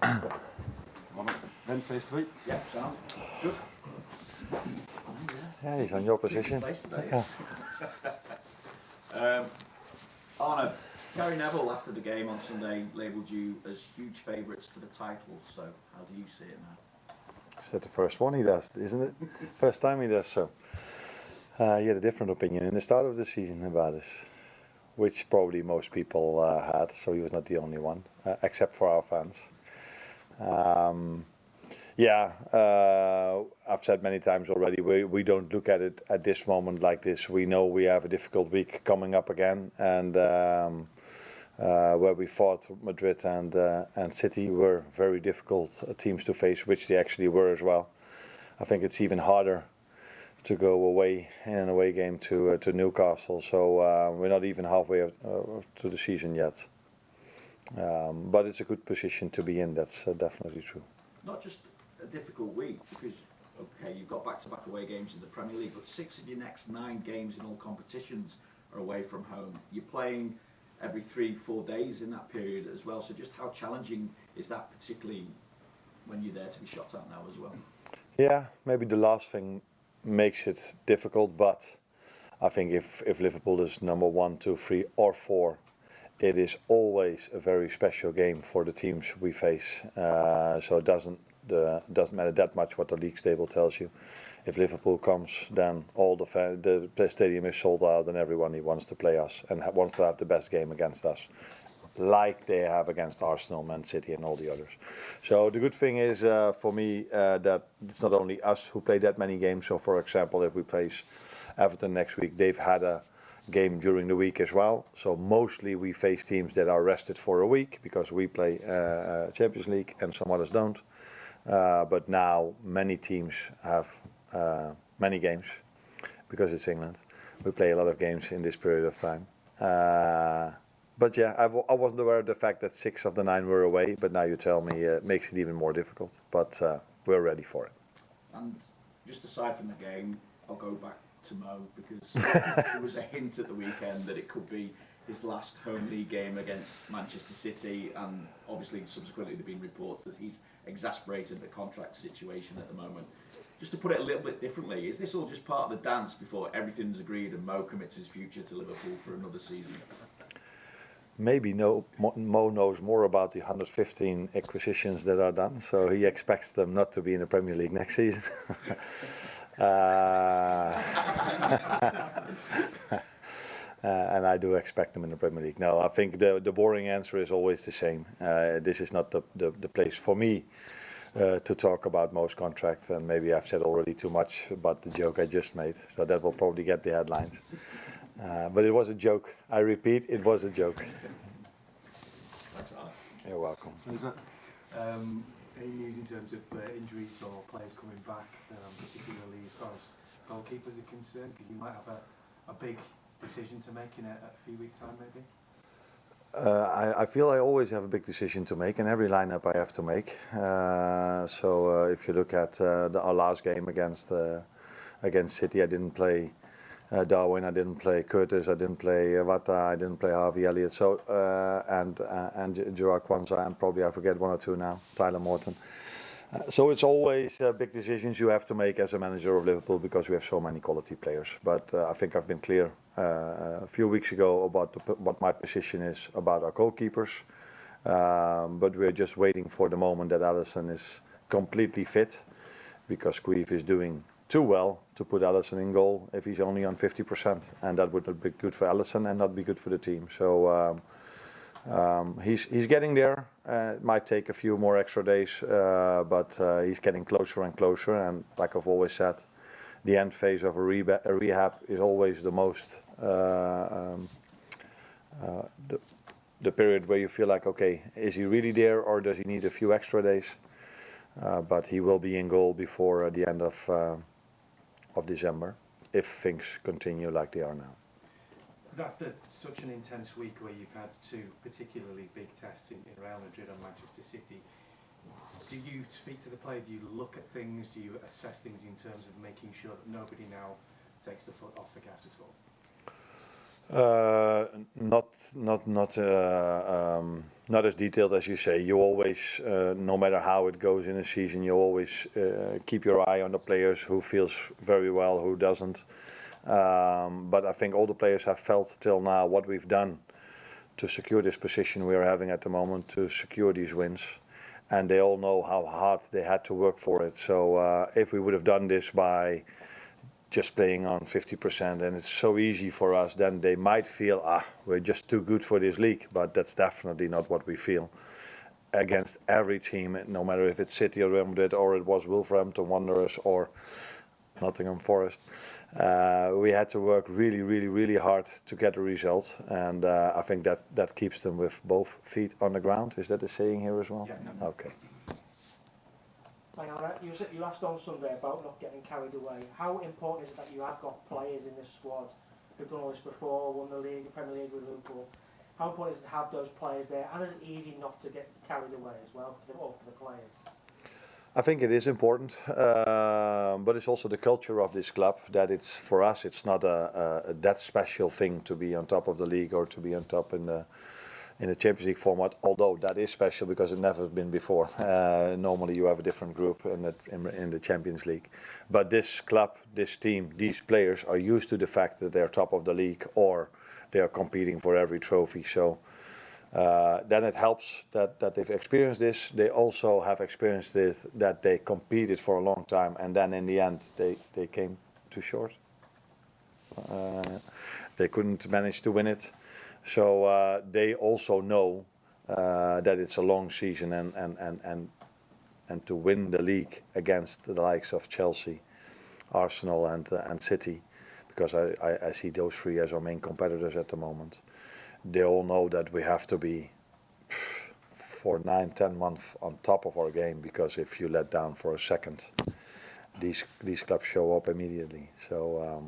Then phase 3. Yeah, sound good. Yeah, he's on your position. Yeah. Arne, Gary Neville after the game on Sunday labelled you as huge favourites for the title, so how do you see it now? Is that the first one he does, isn't it? First time he does so. He had a different opinion in the start of the season about us, which probably most people had, so he was not the only one, except for our fans. I've said many times already, we don't look at it at this moment like this. We know we have a difficult week coming up again, and where we fought Madrid and City were very difficult teams to face, which they actually were as well. I think it's even harder to go away in an away game to Newcastle, so we're not even halfway to the season yet. But it's a good position to be in, that's definitely true. Not just a difficult week, because okay, you've got back-to-back away games in the Premier League, but 6 of your next 9 games in all competitions are away from home. You're playing every 3-4 days in that period as well, so just how challenging is that, particularly when you're there to be shot at now as well? Yeah, maybe the last thing makes it difficult, but I think if Liverpool is number 1, 2, 3 or 4, it is always a very special game for the teams we face, so it doesn't matter that much what the league table tells you. If Liverpool comes, then all the stadium is sold out, and everyone wants to play us and wants to have the best game against us, like they have against Arsenal, Man City, and all the others. So the good thing is for me that it's not only us who play that many games. So for example, if we face Everton next week, they've had a game during the week as well. So mostly we face teams that are rested for a week because we play Champions League and some others don't. But now many teams have many games because it's England. We play a lot of games in this period of time. But yeah, I wasn't aware of the fact that 6 of the 9 were away, but now you tell me it makes it even more difficult. But we're ready for it. And just aside from the game, I'll go back to Mo, because there was a hint at the weekend that it could be his last home league game against Manchester City, and obviously subsequently there have been reports that he's exasperated the contract situation at the moment. Just to put it a little bit differently, is this all just part of the dance before everything's agreed and Mo commits his future to Liverpool for another season? Maybe Mo knows more about the 115 acquisitions that are done, so he expects them not to be in the Premier League next season. And I do expect them in the Premier League. No, I think the boring answer is always the same. This is not the place for me to talk about Mo's contract, and maybe I've said already too much about the joke I just made, so that will probably get the headlines. But it was a joke. I repeat, it was a joke. You're welcome. Any news in terms of injuries or players coming back, particularly as far as goalkeepers are concerned? Because you might have a big decision to make in a few weeks' time, maybe? I feel I always have a big decision to make in every lineup I have to make. So if you look at our last game against City, I didn't play Darwin, I didn't play Curtis, I didn't play Wata, I didn't play Harvey Elliott, so and Gerard Kwanzaa, and probably I forget 1 or 2 now, Tyler Morton. So it's always big decisions you have to make as a manager of Liverpool, because we have so many quality players. But I think I've been clear a few weeks ago about what my position is about our goalkeepers. But we're just waiting for the moment that Alisson is completely fit, because Cruyff is doing too well to put Alisson in goal if he's only on 50%, and that would not be good for Alisson and not be good for the team. So he's getting there. It might take a few more extra days, but he's getting closer and closer. And like I've always said, the end phase of a rehab is always the most the period where you feel like, okay, is he really there, or does he need a few extra days? But he will be in goal before the end of December, if things continue like they are now. After such an intense week where you've had 2 particularly big tests in Real Madrid and Manchester City, do you speak to the player? Do you look at things? Do you assess things in terms of making sure that nobody now takes the foot off the gas at all? Not as detailed as you say. You always, no matter how it goes in a season, you always keep your eye on the players who feels very well, who doesn't. But I think all the players have felt till now what we've done to secure this position we are having at the moment, to secure these wins, and they all know how hard they had to work for it. So if we would have done this by just playing on 50%, and it's so easy for us, then they might feel, we're just too good for this league. But that's definitely not what we feel. Against every team, no matter if it's City or Real Madrid, or it was Wolverhampton Wanderers or Nottingham Forest, we had to work really, really, really hard to get a result, and I think that keeps them with both feet on the ground. Is that the saying here as well? Yeah. Okay. You asked on Sunday about not getting carried away. How important is it that you have got players in this squad who've done all this before, won the league, the Premier League with Liverpool? How important is it to have those players there, and is it easy not to get carried away as well for the players? I think it is important, but it's also the culture of this club that it's, for us, it's not a that special thing to be on top of the league or to be on top in the Champions League format, although that is special because it never been before. Normally you have a different group in the Champions League. But this club, this team, these players are used to the fact that they're top of the league or they are competing for every trophy. So then it helps that they've experienced this. They also have experienced this, that they competed for a long time and then in the end they came too short. They couldn't manage to win it. So they also know that it's a long season and to win the league against the likes of Chelsea, Arsenal and City, because I see those three as our main competitors at the moment. They all know that we have to be for 9-10 months on top of our game, because if you let down for a second, these clubs show up immediately. So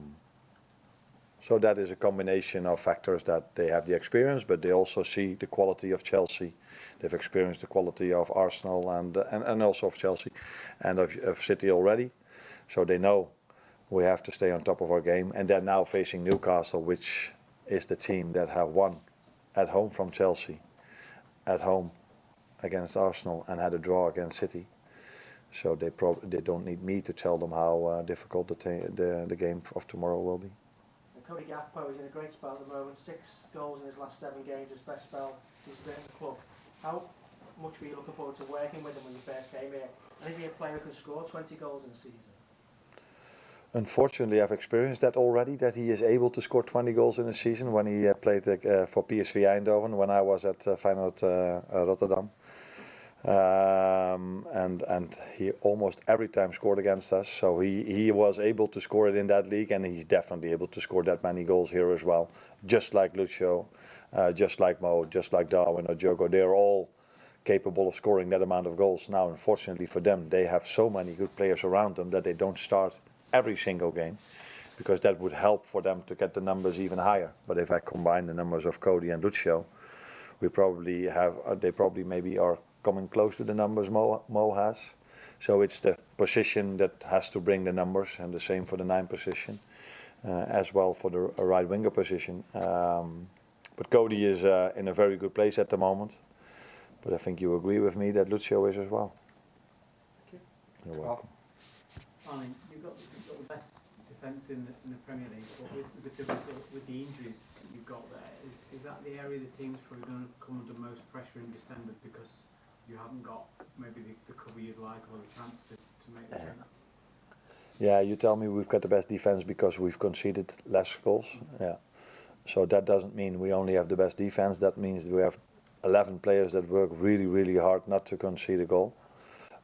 that is a combination of factors, that they have the experience, but they also see the quality of Chelsea. They've experienced the quality of Arsenal and also of Chelsea and of City already. So they know we have to stay on top of our game. And they're now facing Newcastle, which is the team that have won at home from Chelsea, at home against Arsenal, and had a draw against City. So they don't need me to tell them how difficult the game of tomorrow will be. Cody Gakpo is in a great spell at the moment, 6 goals in his last 7 games, his best spell since he's been in the club. How much were you looking forward to working with him when you first came here? And is he a player who can score 20 goals in a season? Unfortunately, I've experienced that already, that he is able to score 20 goals in a season when he played for PSV Eindhoven, when I was at Feyenoord Rotterdam. And he almost every time scored against us, so he was able to score it in that league, and he's definitely able to score that many goals here as well, just like Lucio, just like Mo, just like Darwin or Diogo. They're all capable of scoring that amount of goals. Now unfortunately for them, they have so many good players around them that they don't start every single game, because that would help for them to get the numbers even higher. But if I combine the numbers of Cody and Lucio, we probably have they probably maybe are coming close to the numbers Mo has. So it's the position that has to bring the numbers, and the same for the 9 position, as well for the right winger position. But Cody is in a very good place at the moment. But I think you agree with me that Lucio is as well. Thank you. You're welcome. Arne, you've got the best defence in the Premier League, but with the injuries that you've got there, is that the area the team's probably going to come under most pressure in December, because you haven't got maybe the cover you'd like or the chance to make the change? Yeah, you tell me we've got the best defense because we've conceded less goals. Yeah. So that doesn't mean we only have the best defense. That means we have 11 players that work really, really hard not to concede a goal.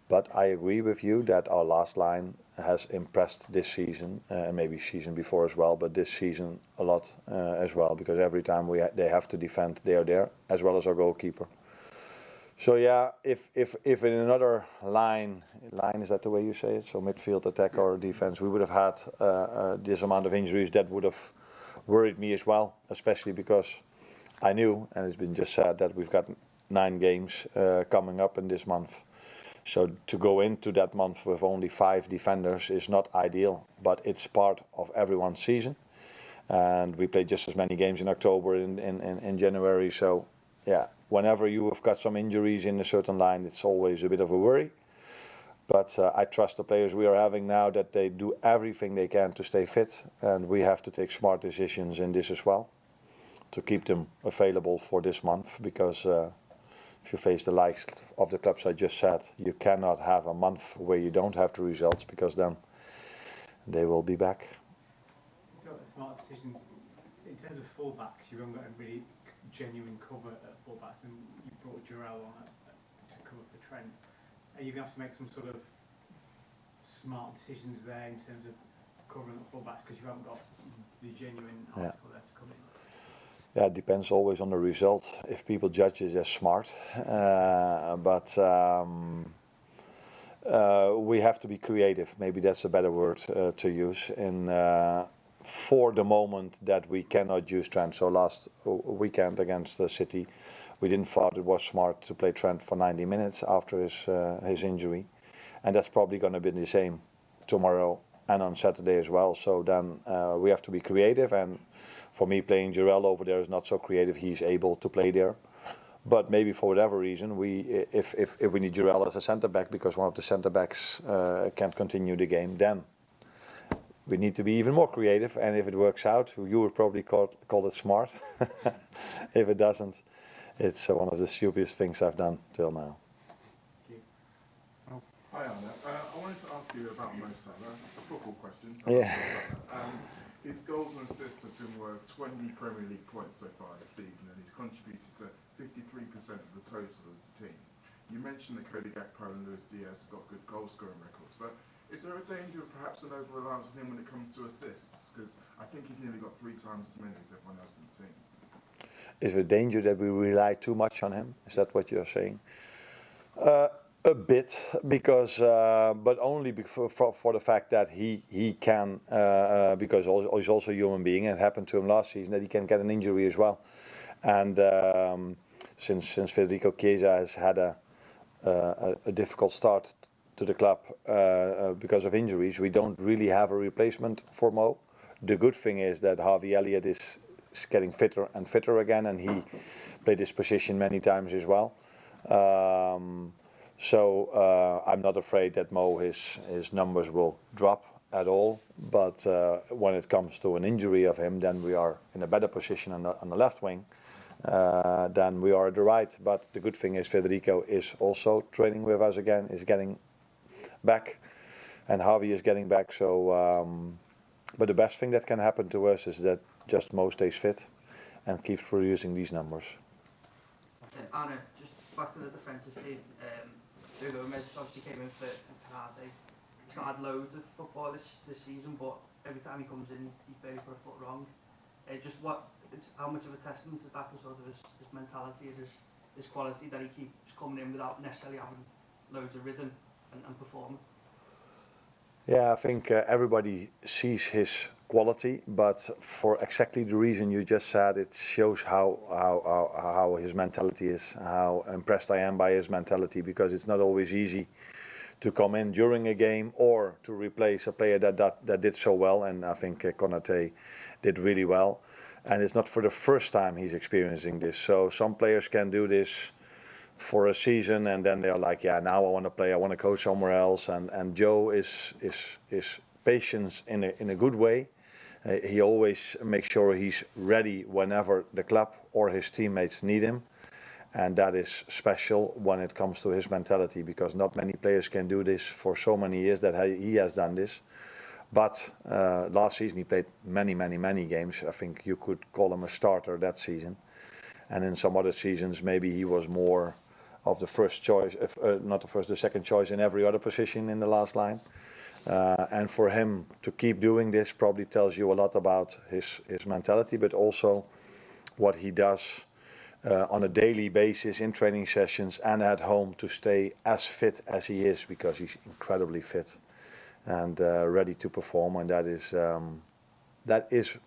But I agree with you that our last line has impressed this season, and maybe season before as well, but this season a lot as well, because every time they have to defend, they are there, as well as our goalkeeper. So yeah, if in another line, is that the way you say it? So midfield, attack or defense, we would have had this amount of injuries, that would have worried me as well, especially because I knew, and it's been just said, that we've got 9 games coming up in this month. So to go into that month with only 5 defenders is not ideal, but it's part of everyone's season. and we played just as many games in October in January. So yeah, whenever you have got some injuries in a certain line, it's always a bit of a worry. But I trust the players we are having now that they do everything they can to stay fit, and we have to take smart decisions in this as well to keep them available for this month, because if you face the likes of the clubs I just said, you cannot have a month where you don't have the results, because then they will be back. You've got the smart decisions. In terms of fullbacks, you haven't got a really genuine cover at fullbacks, and you brought Jarrell on to cover for Trent. Are you going to have to make some sort of smart decisions there in terms of covering the fullbacks, because you haven't got the genuine article there to come in? Yeah, it depends always on the result. If people judge it as smart, but we have to be creative. Maybe that's a better word to use. For the moment that we cannot use Trent. So last weekend against the City, we didn't thought it was smart to play Trent for 90 minutes after his injury, and that's probably going to be the same tomorrow and on Saturday as well. So then we have to be creative, and for me, playing Jarrell over there is not so creative. He's able to play there, but maybe for whatever reason, if we need Jarrell as a centre back because one of the centre backs can't continue the game, then we need to be even more creative. And if it works out, you would probably call it smart. If it doesn't, it's one of the stupidest things I've done till now. Hi Arne, I wanted to ask you about Mo Salah, a football question. Yeah. His goals and assists have been worth 20 Premier League points so far this season, and he's contributed to 53% of the total of the team. You mentioned that Cody Gakpo and Luis Diaz have got good goal scoring records, but is there a danger of perhaps an over-reliance on him when it comes to assists? Because I think he's nearly got 3 times as many as everyone else in the team. Is there a danger that we rely too much on him? Is that what you're saying? A bit, because but only for the fact that he can, because he's also a human being, and it happened to him last season that he can get an injury as well. And since Federico Chiesa has had a difficult start to the club because of injuries, we don't really have a replacement for Mo. The good thing is that Harvey Elliott is getting fitter and fitter again, and he played this position many times as well. So I'm not afraid that Mo, his numbers will drop at all. But when it comes to an injury of him, then we are in a better position on the left wing than we are at the right. But the good thing is Federico is also training with us again, is getting back, and Harvey is getting back. So, but the best thing that can happen to us is that just Mo stays fit and keeps producing these numbers. Arne, just back to the defensive team. Gomez obviously came in for Karate. He's not had loads of football this season, but every time he comes in, he's very put a foot wrong. How much of a testament is that to sort of his mentality, his quality, that he keeps coming in without necessarily having loads of rhythm and performing? Yeah, I think everybody sees his quality, but for exactly the reason you just said, it shows how his mentality is, how impressed I am by his mentality, because it's not always easy to come in during a game or to replace a player that did so well, and I think Konate did really well. And it's not for the first time he's experiencing this. So some players can do this for a season, and then they're like, yeah, now I want to play, I want to go somewhere else. And Joe is patient in a good way. He always makes sure he's ready whenever the club or his teammates need him, and that is special when it comes to his mentality, because not many players can do this for so many years that he has done this. But last season he played many games. I think you could call him a starter that season, and in some other seasons maybe he was more of the first choice, not the first, the second choice in every other position in the last line. And for him to keep doing this probably tells you a lot about his mentality, but also what he does on a daily basis in training sessions and at home to stay as fit as he is, because he's incredibly fit and ready to perform, and that is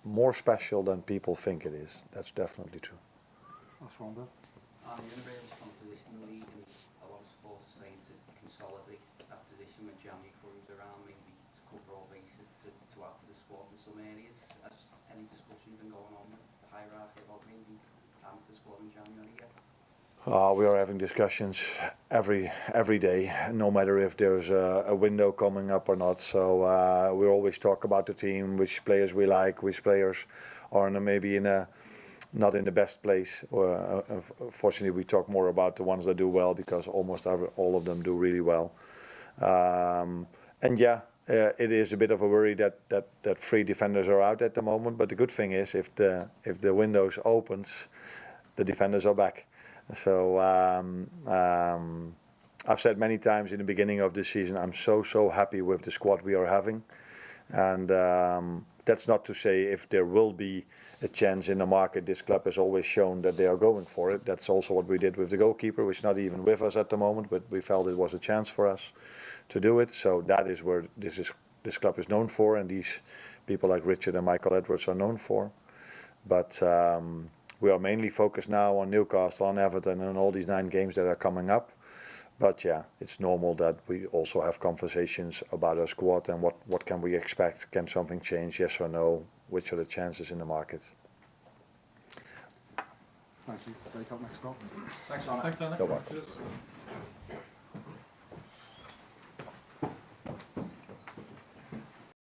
more special than people think it is. That's definitely true. That's one, Bill. You're in a really strong position in the league, and a lot of supporters saying to consolidate that position when January comes around, maybe to cover all bases, to add to the squad in some areas. As squad in January yet? We are having discussions every day, no matter if there's a window coming up or not. So we always talk about the team, which players we like, which players are maybe not in the best place. Fortunately, we talk more about the ones that do well, because almost all of them do really well. And yeah, it is a bit of a worry that 3 defenders are out at the moment. But the good thing is, if the window opens, the defenders are back. So I've said many times in the beginning of this season, I'm so happy with the squad we are having, and that's not to say if there will be a chance in the market. This club has always shown that they are going for it. That's also what we did with the goalkeeper, which is not even with us at the moment, but we felt it was a chance for us to do it. So that is where this club is known for, and these people like Richard and Michael Edwards are known for. But we are mainly focused now on Newcastle, on Everton, and all these 9 games that are coming up. But yeah, it's normal that we also have conversations about our squad and what can we expect. Can something change, yes or no? Which are the chances in the market? Thank you. Break up next stop. Thanks, Arne. Thanks, Anna. You're welcome. Cheers.